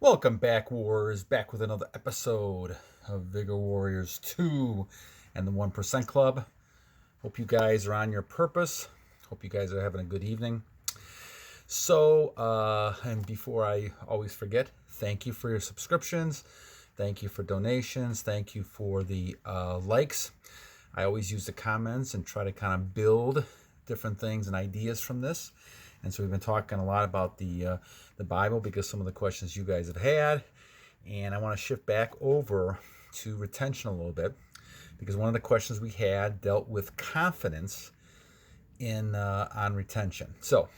Welcome back, Warriors, back with another episode of Vigor Warriors 2 and the 1% Club. Hope you guys are on your purpose. Hope you guys are having a good evening. And before I always forget, thank you for your subscriptions. Thank you for donations. Thank you for the likes. I always use the comments and try to kind of build different things and ideas from this. And so we've been talking a lot about the Bible because some of the questions you guys have had. And I want to shift back over to retention a little bit because one of the questions we had dealt with confidence on retention. So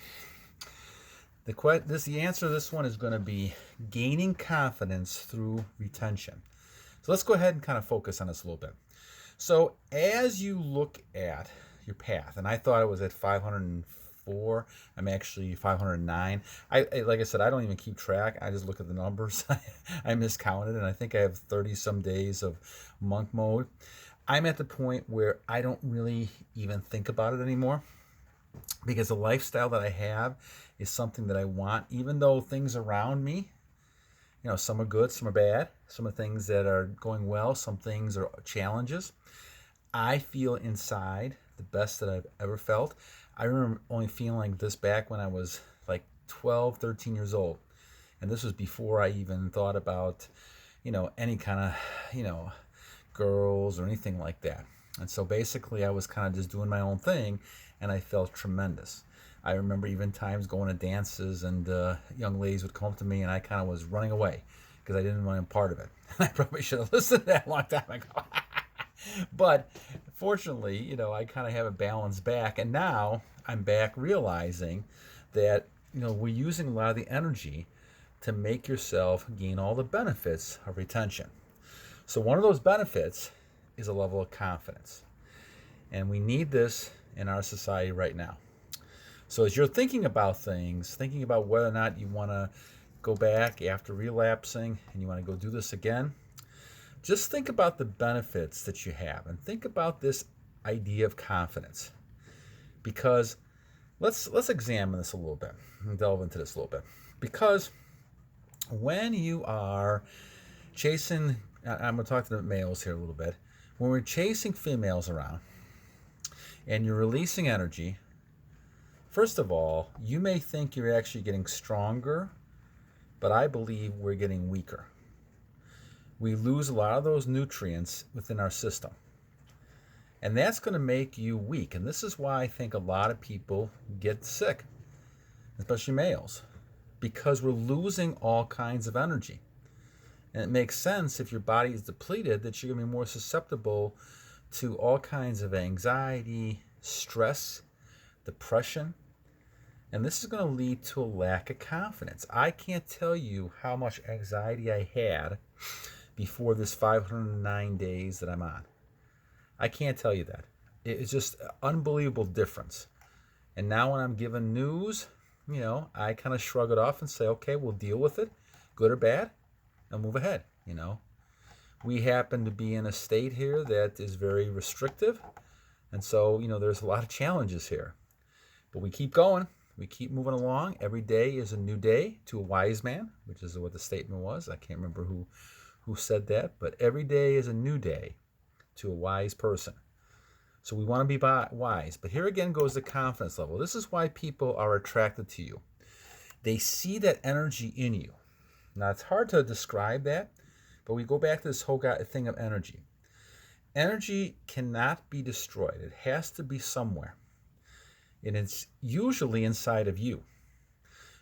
the answer to this one is going to be gaining confidence through retention. So let's go ahead and kind of focus on this a little bit. So as you look at your path, and I thought it was at 504, I'm actually 509. Like I said, I don't even keep track. I just look at the numbers. I miscounted, and I think I have 30 some days of monk mode. I'm at the point where I don't really even think about it anymore because the lifestyle that I have is something that I want, even though things around me, some are good, some are bad, some are things that are going well, some things are challenges. I feel inside the best that I've ever felt. I remember only feeling like this back when I was like 12, 13 years old. And this was before I even thought about, any kind of, girls or anything like that. And so basically I was kind of just doing my own thing and I felt tremendous. I remember even times going to dances and young ladies would come up to me and I kind of was running away because I didn't want to be part of it. I probably should have listened to that a long time ago. But fortunately, I kind of have a balance back. And now I'm back realizing that, we're using a lot of the energy to make yourself gain all the benefits of retention. So one of those benefits is a level of confidence. And we need this in our society right now. So as you're thinking about things, thinking about whether or not you want to go back after relapsing and you want to go do this again, just think about the benefits that you have and think about this idea of confidence. Because let's examine this a little bit and delve into this a little bit. Because when you are chasing, I'm going to talk to the males here a little bit. When we're chasing females around and you're releasing energy, first of all, you may think you're actually getting stronger, but I believe we're getting weaker. We lose a lot of those nutrients within our system. And that's going to make you weak. And this is why I think a lot of people get sick, especially males, because we're losing all kinds of energy. And it makes sense if your body is depleted that you're going to be more susceptible to all kinds of anxiety, stress, depression. And this is going to lead to a lack of confidence. I can't tell you how much anxiety I had before this 509 days that I'm on. I can't tell you that. It's just an unbelievable difference. And now when I'm given news, I kind of shrug it off and say, okay, we'll deal with it, good or bad, and move ahead. We happen to be in a state here that is very restrictive. And so, there's a lot of challenges here. But we keep going. We keep moving along. Every day is a new day to a wise man, which is what the statement was. I can't remember who said that, but every day is a new day to a wise person. So we want to be wise. But here again goes the confidence level. This is why people are attracted to you. They see that energy in you. Now, it's hard to describe that, but we go back to this whole thing of energy. Energy cannot be destroyed. It has to be somewhere. And it's usually inside of you.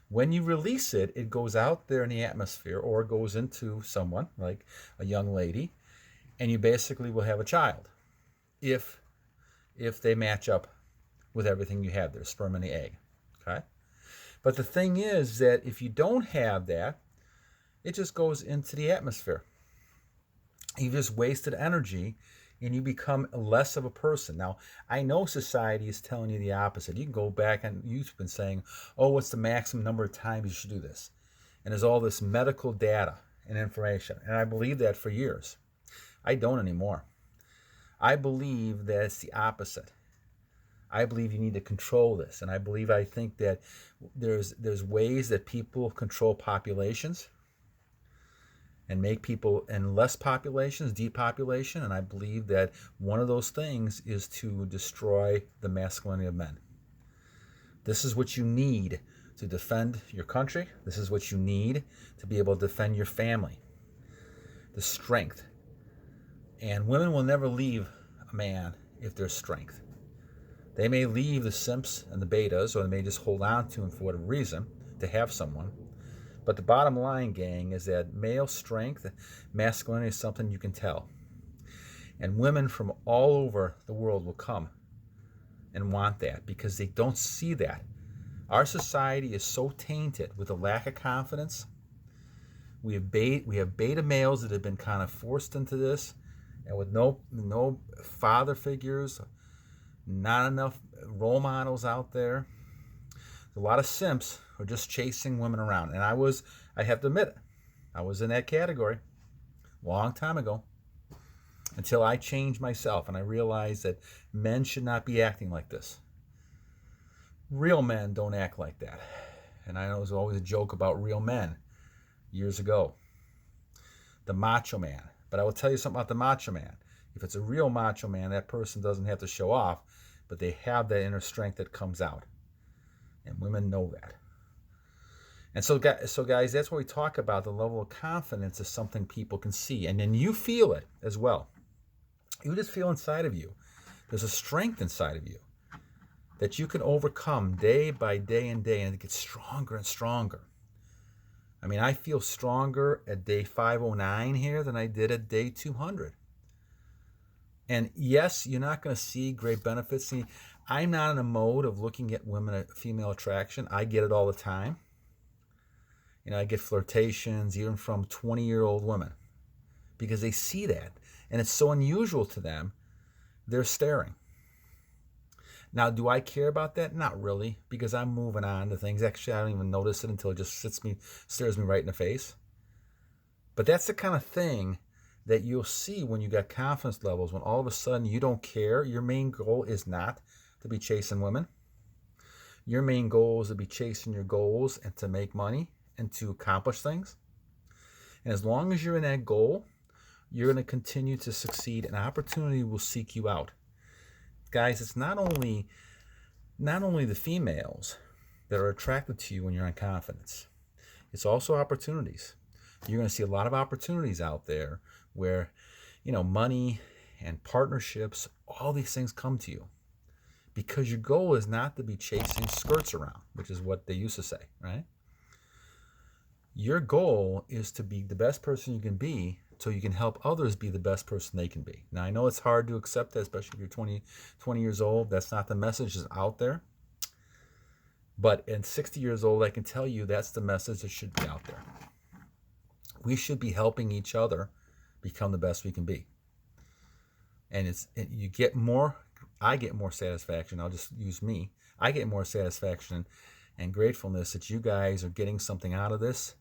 When you release it, it goes out there in the atmosphere or goes into someone, like a young lady, and you basically will have a child if they match up with everything you have there, sperm and the egg. Okay? But the thing is that if you don't have that, it just goes into the atmosphere. You just wasted energy and you become less of a person. Now, I know society is telling you the opposite. You can go back on YouTube and saying, oh, what's the maximum number of times you should do this? And there's all this medical data and information. And I believed that for years. I don't anymore. I believe that it's the opposite. I believe you need to control this. And I think that there's ways that people control populations. and make people in less populations, depopulation. And I believe that one of those things is to destroy the masculinity of men. This is what you need to defend your country. This is what you need to be able to defend your family. The strength. And women will never leave a man if there's strength. They may leave the simps and the betas, or they may just hold on to him for whatever reason to have someone. But the bottom line, gang, is that male strength, masculinity is something you can tell. And women from all over the world will come and want that because they don't see that. Our society is so tainted with a lack of confidence. We have beta males that have been kind of forced into this, and with no father figures, not enough role models out there. A lot of simps are just chasing women around. And I have to admit it, I was in that category a long time ago until I changed myself and I realized that men should not be acting like this. Real men don't act like that. And I know there's always a joke about real men years ago. The macho man. But I will tell you something about the macho man. If it's a real macho man, that person doesn't have to show off, but they have that inner strength that comes out. And women know that. And so guys, that's what we talk about. The level of confidence is something people can see. And then you feel it as well. You just feel inside of you. There's a strength inside of you that you can overcome day by day and day, and it gets stronger and stronger. I mean, I feel stronger at day 509 here than I did at day 200. And yes, you're not going to see great benefits. See, I'm not in a mode of looking at women at female attraction. I get it all the time. I get flirtations even from 20-year-old women because they see that. And it's so unusual to them, they're staring. Now, do I care about that? Not really, because I'm moving on to things. Actually, I don't even notice it until it just stares me right in the face. But that's the kind of thing that you'll see when you got confidence levels, when all of a sudden you don't care. Your main goal is not to be chasing women. Your main goal is to be chasing your goals and to make money and to accomplish things. And as long as you're in that goal, you're going to continue to succeed, and opportunity will seek you out. Guys, it's not only the females that are attracted to you when you're in confidence. It's also opportunities. You're going to see a lot of opportunities out there where, money and partnerships, all these things come to you because your goal is not to be chasing skirts around, which is what they used to say, right? Your goal is to be the best person you can be so you can help others be the best person they can be. Now, I know it's hard to accept that, especially if you're 20 years old. That's not the message that's out there. But at 60 years old, I can tell you that's the message that should be out there. We should be helping each other become the best we can be. And you get more, I get more satisfaction. I'll just use me. I get more satisfaction and gratefulness that you guys are getting something out of this.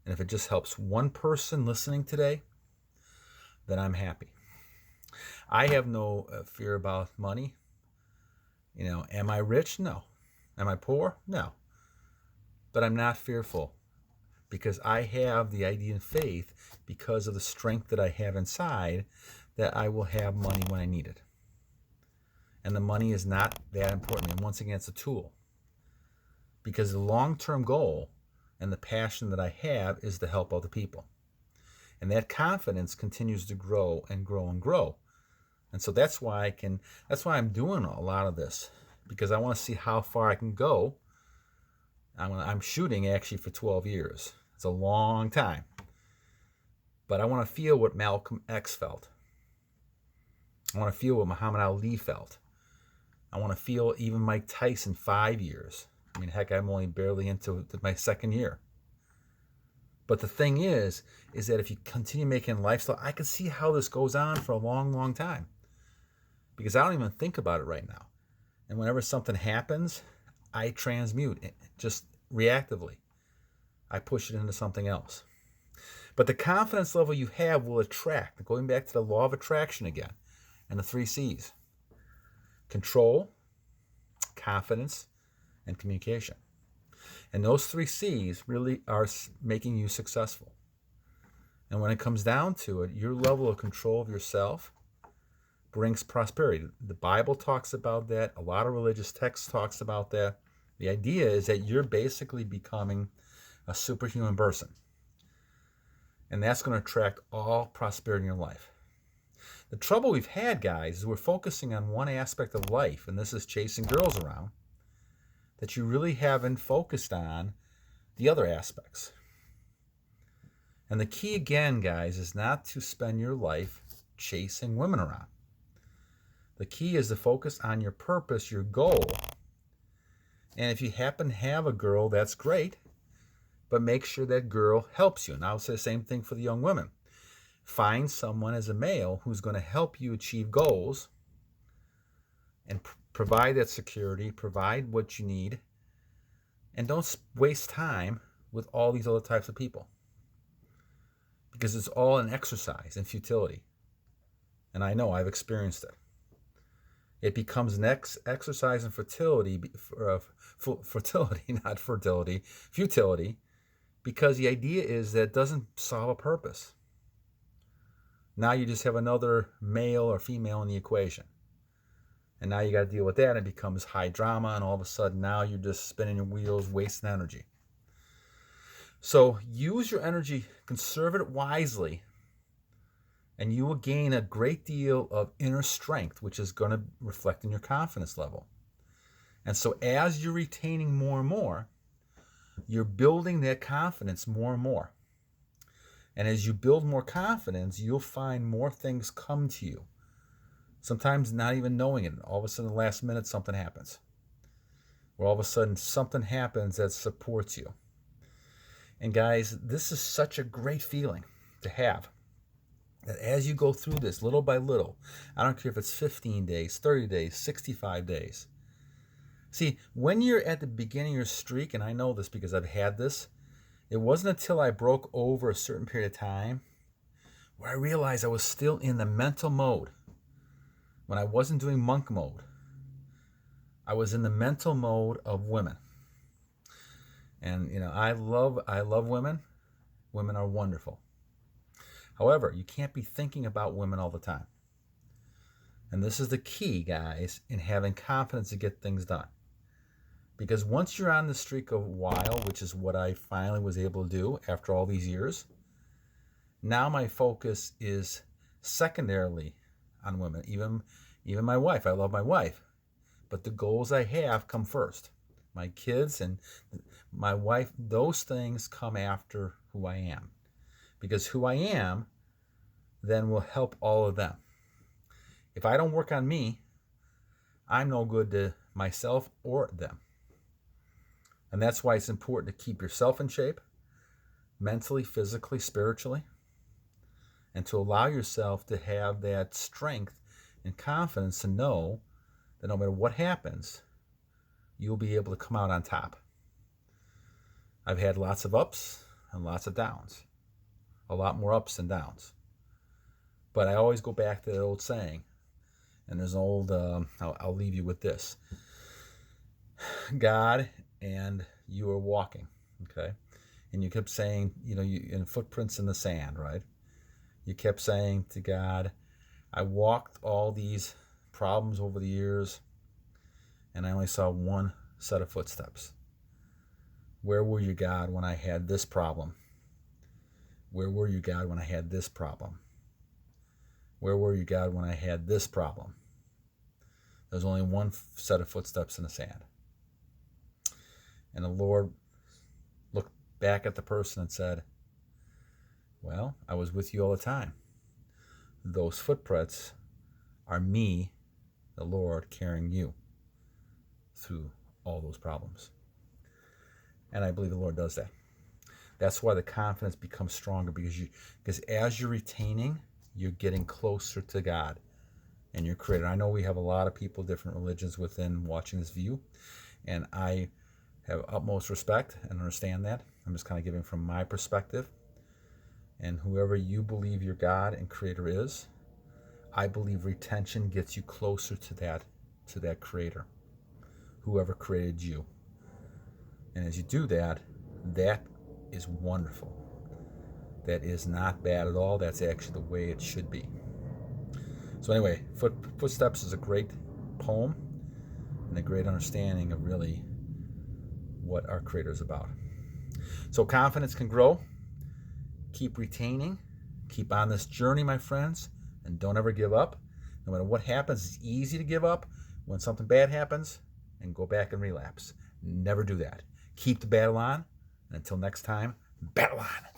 And if it just helps one person listening today, then I'm happy. I have no fear about money. Am I rich? No. Am I poor? No. But I'm not fearful because I have the idea and faith because of the strength that I have inside that I will have money when I need it. And the money is not that important. And once again, it's a tool. Because the long-term goal and the passion that I have is to help other people. And that confidence continues to grow and grow and grow. And so that's why I'm doing a lot of this, because I want to see how far I can go. I'm shooting actually for 12 years. It's a long time. But I want to feel what Malcolm X felt. I want to feel what Muhammad Ali felt. I want to feel even Mike Tyson 5 years. I mean, heck, I'm only barely into my second year. But the thing is that if you continue making lifestyle, I can see how this goes on for a long, long time. Because I don't even think about it right now. And whenever something happens, I transmute it just reactively. I push it into something else. But the confidence level you have will attract. Going back to the law of attraction again, and the 3 C's. Control, confidence, and communication. And those 3 C's really are making you successful. And when it comes down to it, your level of control of yourself brings prosperity. The Bible talks about that. A lot of religious texts talks about that. The idea is that you're basically becoming a superhuman person. And that's going to attract all prosperity in your life. The trouble we've had, guys, is we're focusing on one aspect of life, and this is chasing girls around, that you really haven't focused on the other aspects. And the key, again, guys, is not to spend your life chasing women around. The key is to focus on your purpose, your goal. And if you happen to have a girl, that's great, but make sure that girl helps you. And I'll say the same thing for the young women. Find someone as a male who's going to help you achieve goals and provide that security, provide what you need, and don't waste time with all these other types of people, because it's all an exercise in futility. And I know I've experienced it. It becomes an exercise in fertility, not fertility, futility, because the idea is that it doesn't solve a purpose. Now you just have another male or female in the equation. And now you got to deal with that, and it becomes high drama, and all of a sudden now you're just spinning your wheels, wasting energy. So use your energy, conserve it wisely, and you will gain a great deal of inner strength, which is going to reflect in your confidence level. And so as you're retaining more and more, you're building that confidence more and more. And as you build more confidence, you'll find more things come to you. Sometimes not even knowing it. All of a sudden, the last minute, something happens. Or all of a sudden, something happens that supports you. And guys, this is such a great feeling to have. That as you go through this little by little, I don't care if it's 15 days, 30 days, 65 days. See, when you're at the beginning of your streak, and I know this because I've had this, it wasn't until I broke over a certain period of time where I realized I was still in the mental mode. When I wasn't doing monk mode, I was in the mental mode of women. And I love women. Women are wonderful. However, you can't be thinking about women all the time. And this is the key, guys, in having confidence to get things done. Because once you're on the streak of a while, which is what I finally was able to do after all these years, now my focus is secondarily on women. Even my wife. I love my wife. But the goals I have come first. My kids and my wife, those things come after who I am. Because who I am then will help all of them. If I don't work on me, I'm no good to myself or them. And that's why it's important to keep yourself in shape, mentally, physically, spiritually, and to allow yourself to have that strength and confidence to know that no matter what happens, you'll be able to come out on top. I've had lots of ups and lots of downs, a lot more ups than downs. But I always go back to that old saying, and there's an old, I'll leave you with this. God and you are walking, okay? And you kept saying, in footprints in the sand, right? You kept saying to God, I walked all these problems over the years, and I only saw one set of footsteps. Where were you, God, when I had this problem? Where were you, God, when I had this problem? Where were you, God, when I had this problem? There's only one set of footsteps in the sand. And the Lord looked back at the person and said, well, I was with you all the time. Those footprints are me, the Lord, carrying you through all those problems. And I believe the Lord does that. That's why the confidence becomes stronger, because as you're retaining, you're getting closer to God and your Creator. I know we have a lot of people, different religions within watching this view, and I have utmost respect and understand that. I'm just kind of giving from my perspective. And whoever you believe your God and Creator is, I believe retention gets you closer to that Creator, whoever created you. And as you do that, that is wonderful. That is not bad at all. That's actually the way it should be. So anyway, Footsteps is a great poem and a great understanding of really what our Creator is about. So confidence can grow. Keep retaining. Keep on this journey, my friends, and don't ever give up. No matter what happens, it's easy to give up when something bad happens and go back and relapse. Never do that. Keep the battle on, and until next time, battle on.